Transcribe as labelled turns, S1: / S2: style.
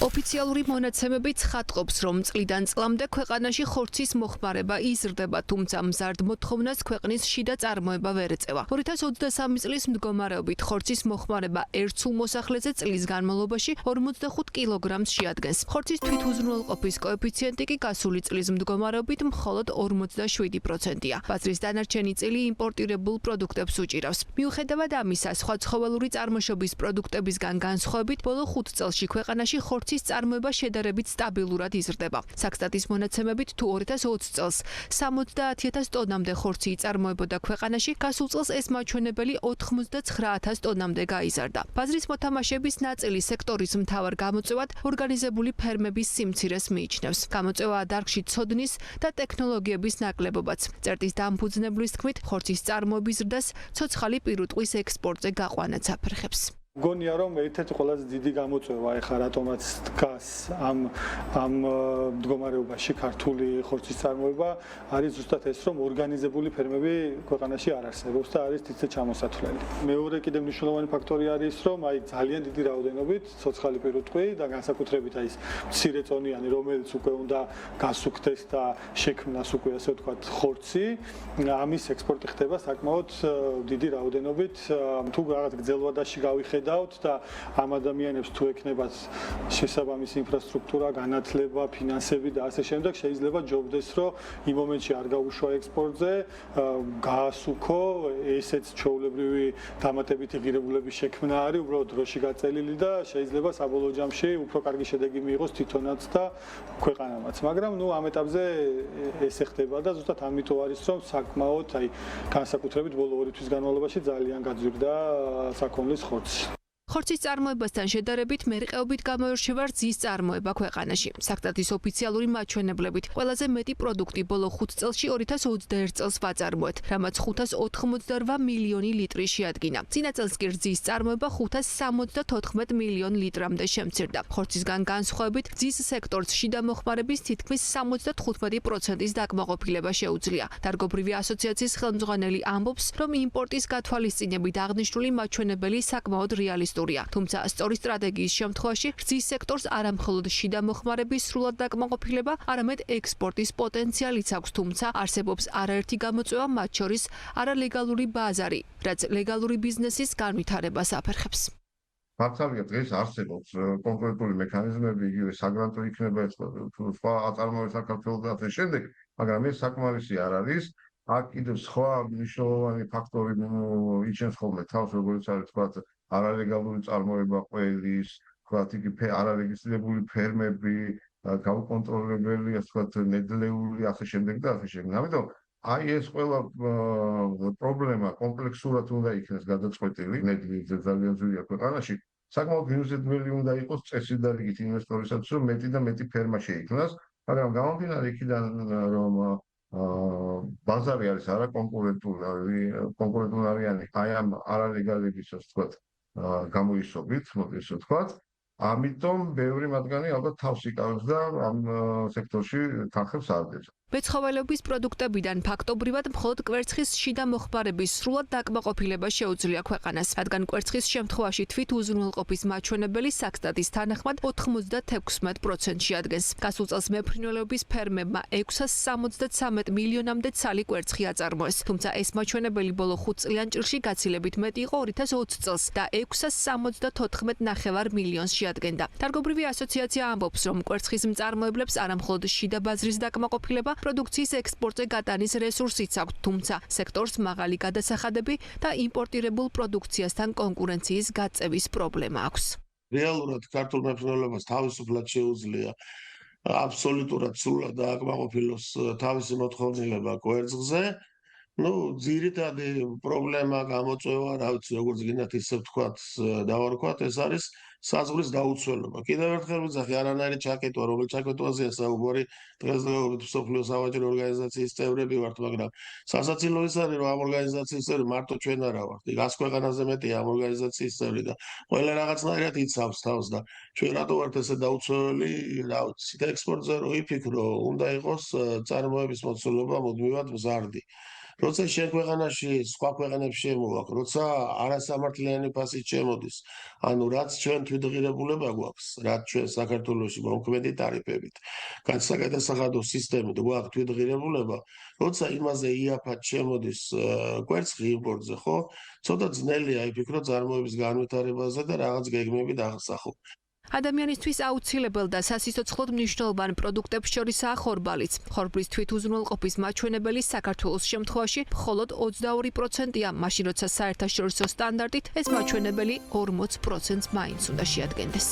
S1: ოფიციალური მონაცემები ცხადყოფს, რომ წლიდან წლამდე ქვეყანაში ხორცის მოხმარება იზრდება, თუმცა მზარდ მოთხოვნას ქვეყნის შიდა წარმოება ვერ ეწევა. 2023 წლის მდგომარეობით ხორცის მოხმარება ერთ სულ მოსახლეზე წლის განმავლობაში 45 კილოგრამს შეადგენს. ხორცის თვითუზრუნველყოფის კოეფიციენტი კი გასული წლის მდგომარეობით მხოლოდ 47%-ია. ბაზრის დანარჩენი წილი იმპორტირებულ პროდუქტებს უჭირავს. მიუხედავად ამისა, სხვა ცხოველური წარმოშობის პროდუქტებისგან განსხვავებით, ბოლო 5 წელში ქვეყანაში ხორცის წარმოება შედარებით სტაბილურად იზრდება. საქსტატის მონაცემებით თუ 2020 წელს 70,000 ტონამდე ხორცი იწარმოებოდა ქვეყანაში, გასულ წელს ეს მაჩვენებელი 89,000 ტონამდე გაიზარდა. ბაზრის მოთამაშეების ნაწილი სექტორის მთავარ გამოწვევად ორგანიზებული ფერმების სიმცირეს მიიჩნევს. გამოწვევა დარგში ცოდნის და ტექნოლოგიების ნაკლებობაც. წერტის დამფუძნებლის თქმით, ხორცის წარმოების ზრდას ცოცხალი პირუტყვის ექსპორტზე გაყვანაც აფერხებს.
S2: გონია რომ ერთ-ერთი ყველაზე დიდი გამოწვევა ეხა რატომაც დგას ამ მდგომარეობაში ქართული ხორცის წარმოება არის ზუსტად ეს, რომ ორგანიზებული ფერმები ქვეყანაში არ არსებობს და არის თითქოს ჩამოსათვლელი. მეორე კიდევ მნიშვნელოვანი ფაქტორი არის, რომ ძალიან დიდი რაოდენობით ცოცხალი პირუტყვი და განსაკუთრებით ის მცირეწონიანი, რომელიც უკვე უნდა გასუქდეს და შექმნას უკვე ასე ვთქვათ ხორცი, ამის ექსპორტი ხდება საკმაოდ დიდი რაოდენობით. თუ რაღაც გრძელვადაში გავიხედავთ და ამ ადამიანებს თუ ექნებათ შესაბამისი ინფრასტრუქტურა, განათლება, ფინანსები და ასე შემდეგ, შეიძლება ჯობდეს, რომ იმ მომენტში არ გაუშვა ექსპორტზე, გაასუქო ესეც ჩვეულებრივი დამატებითი ღირებულების შექმნა არის, უბრალოდ დროში გაწელილი და შეიძლება საბოლოო ჯამში უფრო კარგი შედეგი მიიღოს თვითონაც და ქვეყანამაც. მაგრამ ამ ეტაპზე ეს ხდება და ზუსტად ამიტომ არის, რომ საკმაოდ განსაკუთრებით ბოლო 2 თვის განმავლობაში ძალიან გაძვირდა საქონლის ხორცი.
S1: ხორცის წარმოებასთან შედარებით მერყეობით გამოირჩევა რძის წარმოება ქვეყანაში. საქსტატის ოფიციალური მაჩვენებლებით ყველაზე მეტი პროდუქტი ბოლო 5 წელში 2021 წელს ვაწარმოეთ, რამაც 588 მილიონი ლიტრი შეადგინა. წინა წელს კი რძის წარმოება 574 მილიონ litrამდე შემცირდა. ხორცისგან განსხვავებით, რძის სექტორს შიდა მოხმარების თითქმის 75%-ის დაკმაყოფილება შეუძლია. დარგობრივი ასოციაციის ხელმძღვანელი ამბობს, რომ იმპორტის გათვალისწინებით აღნიშნული მაჩვენებელი საკმაოდ რეალისტურია. თუმცა სწორი სტრატეგიის შემთხვევაში რძის სექტორს არა მხოლოდ შიდა მოხმარების სრულად დაკმაყოფილება, არამედ ექსპორტის პოტენციალიც აქვს, თუმცა არსებობს არაერთი გამოწვევა, მათ შორის არალეგალური ბაზარი, რაც ლეგალური ბიზნესის განვითარებას აფერხებს.
S3: მართალია დღეს არსებობს კონკრეტული მექანიზმები, იგივე საგრანტო იქნება სხვა აწარმოებს საქართველოს და ასე შემდეგ, მაგრამ ეს საკმარისი არ არის. აქ კიდევ სხვა მნიშვნელოვანი ფაქტორი იჩენს ხოლმე თავს, როგორც არის თქვა არალეგალური წარმოება ყველის, თქვათ იგი არარეგისტრირებული ფერმები, გაუკონტროლებელი, ასე ვთქვათ, ნედლეული, ასე შემდეგ და ასე შემდეგ. ამიტომ ეს ყველა პრობლემა კომპლექსურად უნდა იქნეს გადაწყვეტილი, ნედლი ძალიან ძვირია ქვეყანაში. საკმაოდ მიუზიდველი უნდა იყოს წესი და რიგით ინვესტორისათვის, რომ მეტი და მეტი ფერმა შეიქმნას, მაგრამ გამომდინარე იქიდან, რომ ბაზარი არის არაკონკურენტულარიანი, ამ არალეგალების, ასე ვთქვათ, გამოისობით, მოდი ასე ვთქვათ, ამიტომ ბევრი მათგანი ალბათ თავს იკავებს და ამ სექტორში თანხებს არდებს.
S1: მეცხოველეობის პროდუქტებიდან ფაქტობრივად მხოლოდ კვერცხის შიდა მოხმარების სრულად დაკმაყოფილება შეუძლია ქვეყანას, რადგან კვერცხის შემთხვევაში თვითუზრუნველყოფის მაჩვენებელი საქსტატის თანახმად 96%-ში ადგენს. გასულ წელს მეფრინველეობის ფერმებმა 673 მილიონამდე ცალი კვერცხი აწარმოეს, თუმცა ეს მაჩვენებელი ბოლო 5 წლიან ჭრილში გაცილებით მეტი იყო 2020 წელს და 674 მილიონს შეადგენდა. დარგობრივი ასოციაცია ამბობს, რომ კვერცხის მწარმოებლებს არა მხოლოდ შიდა ბაზრის დაკმაყოფილება, პროდუქციის ექსპორტზე გატანის რესურსიც აქვს, თუმცა სექტორს მაღალი გადასახადები და იმპორტირებულ პროდუქციასთან კონკურენციის გაწევის პრობლემა აქვს.
S4: რეალურად ქართულ მეფრინველებას თავისუფლად შეუძლია აბსოლუტურად სრულად დააკმაყოფილოს თავისი მოთხოვნილება კვერცხზე. ძირითადი პრობლემა, გამოწვევა, რა ვიცი, როგორც გინდათ ისე ვთქვათ, დავარქვათ, ეს არის საზღვრის დაუცველობა. კიდევ ერთხელ ვიძახი, არანაირი ჩაკეტვა, რომელ ჩაკეტვაზეა საუბარი, დღესდღეობით მსოფლიო სავაჭრო ორგანიზაციის წევრები ვართ, მაგრამ სასაცილო ის არის, რომ ამ ორგანიზაციის წევრი მარტო ჩვენ არა ვართ. 100 ქვეყანაზე მეტია ამ ორგანიზაციის წევრი და ყველა რაღაცნაირად იცავს თავს და ჩვენ რატო ვართ ესე დაუცველი, რა ვიცი, ექსპორტზე რო იფიქრო, უნდა იყოს წარმოების მოცულობა მუდმივად მზარდი. როცა შენ ქვეყანაში სხვა ქვეყნებს შემოაქვს, როცა არასამართლიანი ფასით შემოდის, ანუ რაც ჩვენ თვითღირებულება გვაქვს, რაც ჩვენ საქართველოში მომქმედი ტარიფებით, განსაკუთრებულად სისტემით გვაქვს თვითღირებულება, როცა იმაზე იაფად შემოდის კვერცხი იმპორტზე, ხო? ცოტა ძნელია იფიქრო წარმოების განვითარებაზე და რაღაც გეგმები დაახსახო.
S1: ადამიანისთვის აუცილებელ და სასიცოცხლოდ მნიშვნელოვან პროდუქტებს შორისაა ხორბალიც. ხორბლის თვითუზრუნველყოფის მაჩვენებელი საქართველოს შემთხვევაში მხოლოდ 22%-ია, მაშინ როცა საერთაშორისო სტანდარტით ეს მაჩვენებელი 40%-ს მაინც უნდა შეადგენდეს.